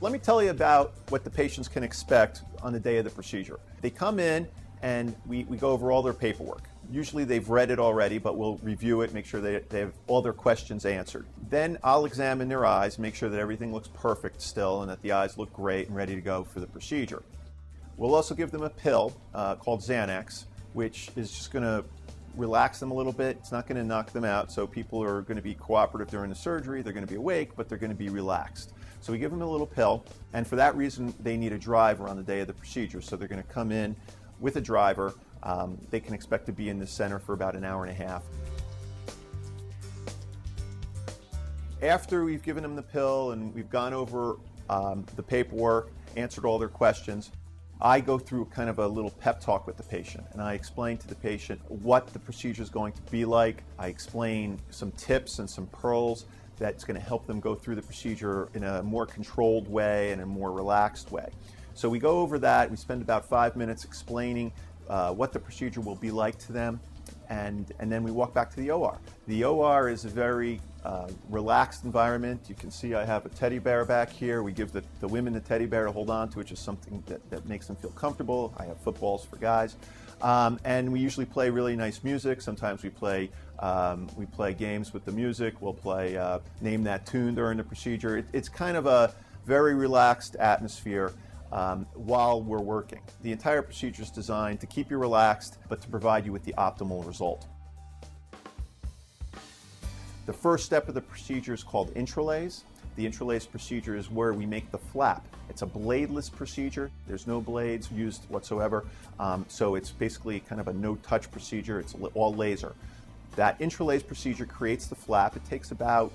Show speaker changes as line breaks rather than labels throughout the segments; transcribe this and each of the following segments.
Let me tell you about what the patients can expect on the day of the procedure. They come in and we go over all their paperwork. Usually they've read it already, but we'll review it, make sure they have all their questions answered. Then I'll examine their eyes, make sure that everything looks perfect still and that the eyes look great and ready to go for the procedure. We'll also give them a pill called Xanax, which is just going to relax them a little bit. It's not going to knock them out, so people are going to be cooperative during the surgery. They're going to be awake, but they're going to be relaxed. So we give them a little pill, and for that reason, they need a driver on the day of the procedure. So they're going to come in with a driver. They can expect to be in the center for about an hour and a half. After we've given them the pill and we've gone over the paperwork, answered all their questions, I go through kind of a little pep talk with the patient, and I explain to the patient what the procedure is going to be like. I explain some tips and some pearls that's going to help them go through the procedure in a more controlled way and a more relaxed way. So we go over that. We spend about 5 minutes explaining what the procedure will be like to them, and then we walk back to the OR. The OR is a very relaxed environment. You can see I have a teddy bear back here. We give the women the teddy bear to hold on to, which is something that makes them feel comfortable. I have footballs for guys. And we usually play really nice music. Sometimes we play games with the music. We'll play Name That Tune during the procedure. It's kind of a very relaxed atmosphere while we're working. The entire procedure is designed to keep you relaxed, but to provide you with the optimal result. The first step of the procedure is called Intralase. The Intralase procedure is where we make the flap. It's a bladeless procedure. There's no blades used whatsoever, so it's basically kind of a no-touch procedure. It's all laser. That Intralase procedure creates the flap. It takes about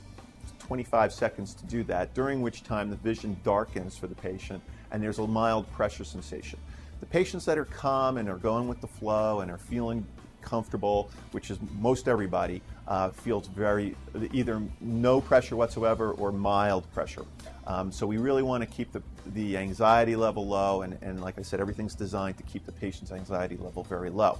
25 seconds to do that, during which time the vision darkens for the patient and there's a mild pressure sensation. The patients that are calm and are going with the flow and are feeling comfortable, which is most everybody, feels either no pressure whatsoever or mild pressure. So we really want to keep the anxiety level low, and like I said, everything's designed to keep the patient's anxiety level very low.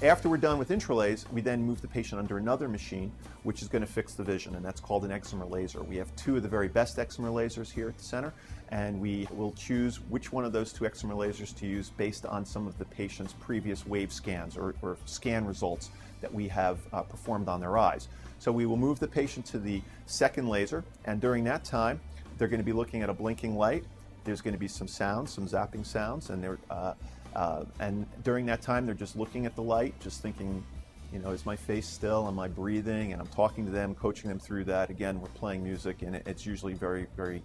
After we're done with Intralase, we then move the patient under another machine, which is going to fix the vision, and that's called an Excimer laser. We have 2 of the very best Excimer lasers here at the center, and we will choose which one of those 2 Excimer lasers to use based on some of the patient's previous wave scans or scan results that we have performed on their eyes. So we will move the patient to the second laser, and during that time, they're going to be looking at a blinking light. There's going to be some sounds, some zapping sounds, and during that time, they're just looking at the light, just thinking, you know, is my face still? Am I breathing? And I'm talking to them, coaching them through that. Again, we're playing music, and it's usually very, very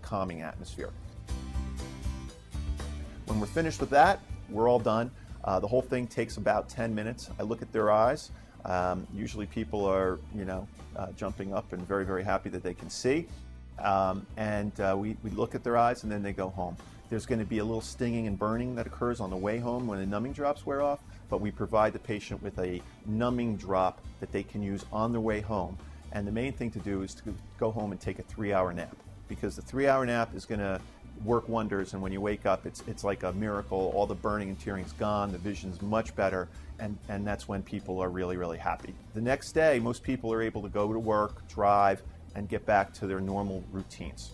calming atmosphere. When we're finished with that, we're all done. The whole thing takes about 10 minutes. I look at their eyes. Usually people are, jumping up and very, very happy that they can see. We look at their eyes, and then they go home. There's going to be a little stinging and burning that occurs on the way home when the numbing drops wear off, but we provide the patient with a numbing drop that they can use on their way home. And the main thing to do is to go home and take a 3-hour nap, because the 3-hour nap is going to work wonders, and when you wake up, it's like a miracle. All the burning and tearing's gone, the vision's much better, and that's when people are really, really happy. The next day, most people are able to go to work, drive, and get back to their normal routines.